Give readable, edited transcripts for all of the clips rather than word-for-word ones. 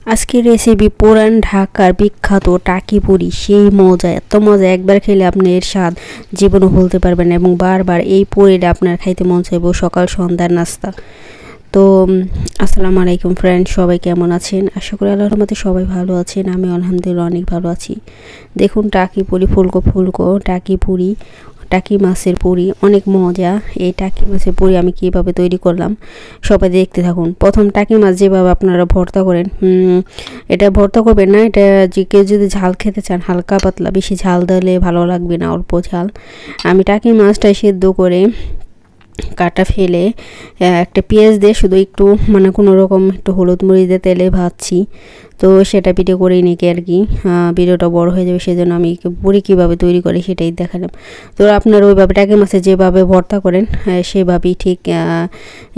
আজকের রেসিপি পুরান ঢাকার বিখ্যাত টাকি পুরি। সেই মজা, এত মজা, একবার খেলে আপনি এর স্বাদ জীবনে ভুলতে পারবেন না এবং বারবার এই পুরিটা আপনার খাইতে মন চাইব সকাল সন্ধ্যার নাস্তা। তো আসসালামু আলাইকুম ফ্রেন্ড, সবাই কেমন আছেন? আশা করি আল্লাহর রহমতে সবাই ভালো আছেন। আমি আলহামদুলিল্লাহ অনেক ভালো আছি। দেখুন টাকি পুরি, ফুলকো ফুলকো টাকি পুরি, টাকি মাছের পুরি, অনেক মজা। এই টাকি মাছের পুরি আমি কীভাবে তৈরি করলাম সবাই দেখতে থাকুন। প্রথম টাকি মাছ যেভাবে আপনারা ভর্তা করেন, এটা ভর্তা করবেন না, এটা যে কেউ যদি ঝাল খেতে চান হালকা পাতলা, বেশি ঝাল দিলে ভালো লাগবে না, অল্প ঝাল। আমি টাকি মাছটা সেদ্ধ করে কাটা ফেলে একটা পেঁয়াজ দিয়ে শুধু একটু কোনো রকম একটু হলুদ মরিচ দিয়ে তেলে ভাজছি। তো সেটা পিঠে করেই নাকি আর কি ভিডিওটা বড় হয়ে যাবে, সেজন্য আমি পুরি কীভাবে তৈরি করি সেটাই দেখালাম। তো আপনারা ওইভাবে টাকি মাছে যেভাবে ভর্তা করেন সেভাবেই ঠিক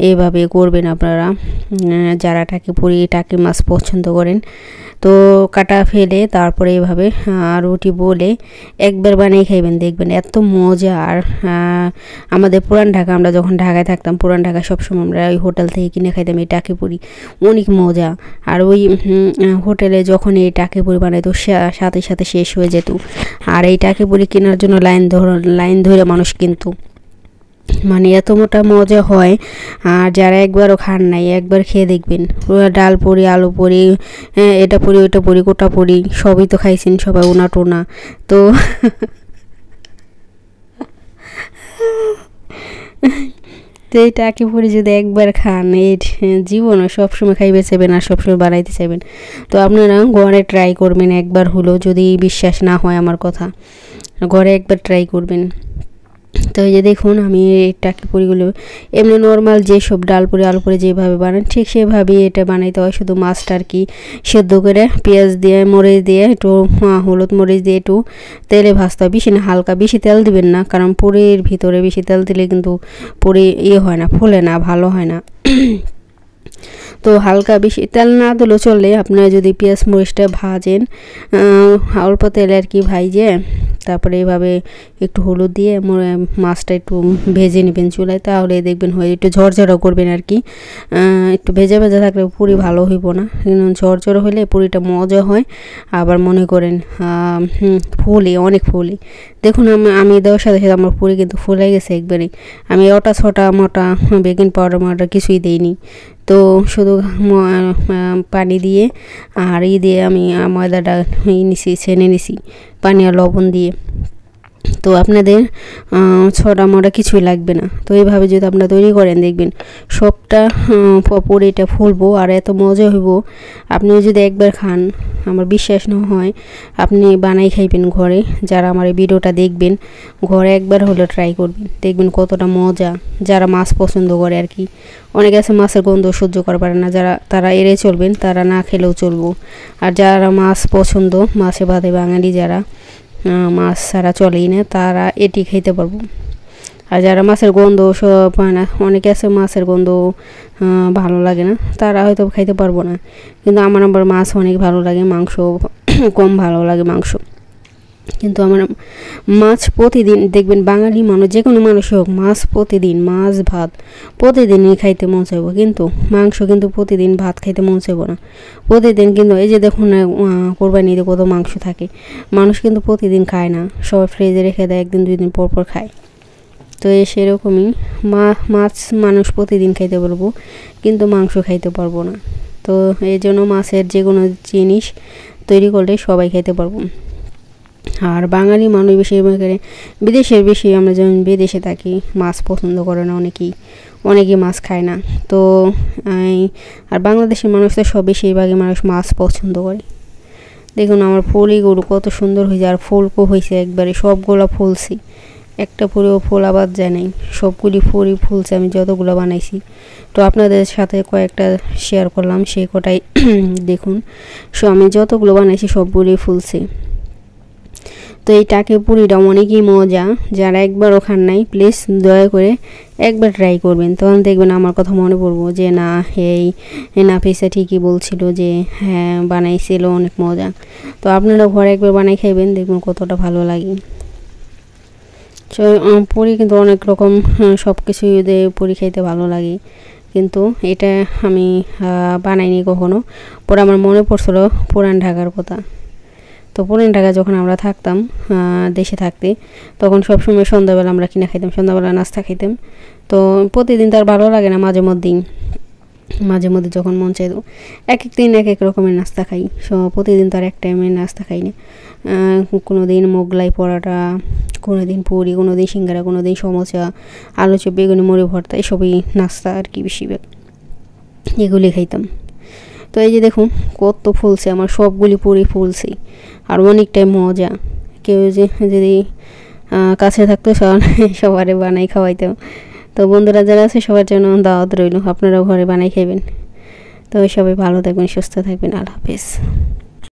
এইভাবে করবেন আপনারা, যারা টাকি মাছ পছন্দ করেন। তো কাটা ফেলে তারপরে এইভাবে রুটি বলে একবার বানিয়ে খাইবেন, দেখবেন এত মজা। আর আমাদের পুরান ঢাকা, আমরা যখন ঢাকায় থাকতাম, পুরান ঢাকায় সবসময় আমরা ওই হোটেল থেকে কিনে খাইতাম এই টাকি পুরি, অনেক মজা। আর ওই হোটেলে যখন এই টাকি পুরি বানাইতো সাথে সাথে শেষ হয়ে যেত। আর এই টাকি পুরি কেনার জন্য লাইন ধরে মানুষ কিন্তু এত মোটা মজা হয়। আর যারা একবারও খান নাই একবার খেয়ে দেখবেন। ডাল পুরি, আলু পুরি, এটা পুরি ওইটা পুরি, গোটা পুরি সবই তো খাইছেন সবাই, ওনা টোনা। তো তো এই টাকি পুরি যদি একবার খান, এই জীবনে সবসময় খাইবে চাইবেন আর সবসময় বানাইতে চাইবেন। তো আপনারা ঘরে ট্রাই করবেন একবার হলো, যদি বিশ্বাস না হয় আমার কথা, ঘরে একবার ট্রাই করবেন। তো এই যে দেখুন আমি এই টাকি পুরিগুলো এমনি নর্মাল যেসব ডাল পুরি আলু পুরি যেভাবে বানান ঠিক সেভাবেই এটা বানাইতে হয়। শুধু মাছটা আর কি সেদ্ধ করে পেঁয়াজ দিয়ে মরিচ দিয়ে একটু হলুদ মরিচ দিয়ে একটু তেলে ভাজতে হয়, বেশি না, হালকা, বেশি তেল দিবেন না, কারণ পুরির ভিতরে বেশি তেল দিলে কিন্তু পুরি হয় না, ফোলে না, ভালো হয় না। তো হালকা, বেশি তেল না দিলেও চলে। আপনারা যদি পেঁয়াজ মরিচটা ভাজেন অল্প তেলে আর কি ভাইজে, তারপরে এইভাবে একটু হলুদ দিয়ে মাছটা একটু ভেজে নেবেন চুলায়, তাহলে দেখবেন হয়ে একটু ঝরঝরও করবেন আর কি। একটু ভেজা ভেজা থাকলে পুরি ভালো হইব না, কিন্তু ঝরঝর হলে পুরিটা মজা হয়। আবার মনে করেন ফুলে, অনেক ফুলে। দেখুন আমি দেওয়ার সাথে সাথে আমার পুরি কিন্তু ফুলে গেছে একবারে। আমি ওটা ছোটা মোটা বেকিং পাউডার কিছুই দিইনি, তো শুধু পানি দিয়ে আর দিয়ে আমি ময়দাটা ছেনে নিছি পানি আর লবণ দিয়ে। তো আপনাদের ছটা মোটা কিছুই লাগবে না। তো এইভাবে যদি আপনারা তৈরি করেন দেখবেন সবটা পুরিটা ফুলবো আর এত মজা হইব। আপনি যদি একবার খান, আমার বিশ্বাস না হয়, আপনি বানাই খাইবেন ঘরে। যারা আমার এই ভিডিওটা দেখবেন ঘরে একবার হলে ট্রাই করবেন, দেখবেন কতটা মজা। যারা মাছ পছন্দ করে আর কি, অনেকে আছে মাছের গন্ধ সহ্য করতে পারে না, তারা এড়িয়ে চলবেন, তারা না খেলেও চলবো। আর যারা মাছ পছন্দ, মাছে ভাতে বাঙালি যারা, মাছ ছাড়া চলেই না, তারা এটি খেতে পারবো। আর যারা মাছের গন্ধ সব পায় না, অনেকে আছে মাছের গন্ধ ভালো লাগে না, তারা হয়তো খাইতে পারবো না। কিন্তু আমার আবার মাছ অনেক ভালো লাগে, মাংস কম ভালো লাগে মাংস। কিন্তু আমার মাছ প্রতিদিন, দেখবেন বাঙালি মানুষ যে কোনো মানুষ হোক, মাছ প্রতিদিন, মাছ ভাত প্রতিদিনই খাইতে মন চাইব, কিন্তু মাংস কিন্তু প্রতিদিন ভাত খাইতে মন চাইব না প্রতিদিন। কিন্তু এই যে দেখুন কোরবানিতে কত মাংস থাকে, মানুষ কিন্তু প্রতিদিন খায় না, সবাই ফ্রিজে রেখে দেয়, একদিন দুই দিন পর পর খায়। তো সেরকমই মাছ মানুষ প্রতিদিন খাইতে পারবো, কিন্তু মাংস খাইতে পারবো না। তো এই জন্য মাছের যে কোনো জিনিস তৈরি করলে সবাই খাইতে পারবো। আর বাঙালি মানুষ বেশি করে, বিদেশের বেশি, আমরা যেমন বিদেশে থাকি মাছ পছন্দ করে না অনেকেই মাছ খায় না। তো আর বাংলাদেশের মানুষ তো সব বেশিরভাগই মানুষ মাছ পছন্দ করে। দেখুন আমার পুরিগুলো কত সুন্দর হয়েছে, আর ফুলকো হয়েছে একবারে, সবগুলো ফুলছি, একটা পুরিও ফোলা বাদ যায় নাই, সবগুলি পুরি ফুলছে আমি যতগুলো বানাইছি। তো আপনাদের সাথে কয়েকটা শেয়ার করলাম, সেই কটাই দেখুন। আমি যতগুলো বানাইছি সবগুলি ফুলছে। তো এই টাকি পুরিটা অনেকই মজা, যারা একবারও খান নাই প্লিজ দয়া করে একবার ট্রাই করবেন, তখন দেখবেন আমার কথা মনে পড়বো যে না, এই নাফিসা ঠিকই বলছিল যে হ্যাঁ বানাইছিল, অনেক মজা। তো আপনারা ঘরে একবার বানাই খাইবেন, দেখবেন কতটা ভালো লাগে। পুরি কিন্তু অনেক রকম সব কিছু পুরি খাইতে ভালো লাগে, কিন্তু এটা আমি বানাইনি কখনো। পরে আমার মনে পড়ছিল পুরান ঢাকার কথা। তো পুরান ঢাকা যখন আমরা থাকতাম দেশে থাকতে, তখন সবসময় সন্ধ্যাবেলা আমরা কিনে খাইতাম, সন্ধ্যাবেলা নাস্তা খাইতাম। তো প্রতিদিন তার ভালো লাগে না, মাঝে মধ্যে যখন মন চাইতো এক এক দিন এক এক রকমের নাস্তা খাই। প্রতিদিন তো আর এক টাইমের নাস্তা খাই না। কোনো দিন মোগলাই পরোটা, কোনো দিন পুরি, কোনো দিন সিঙ্গারা, কোনো দিন সমোসা, আলু চপ, বেগুনি, মুড়ি ভর্তা, এসবই নাস্তা আর কি, বেশিরভাগ এগুলি খাইতাম। তো এই যে দেখুন কত ফুলছে, আমার সবগুলি পুরি ফুলছে আর অনেকটাই মজা। কেউ যদি কাছে থাকতো সবারে বানাই খাওয়াইতাম। তো বন্ধুরা যারা আছে সবার জন্য দাওয়াত রইল, আপনারাও ঘরে বানাই খাইবেন। তো সবাই ভালো থাকবেন, সুস্থ থাকবেন, আল্লাহ হাফেজ।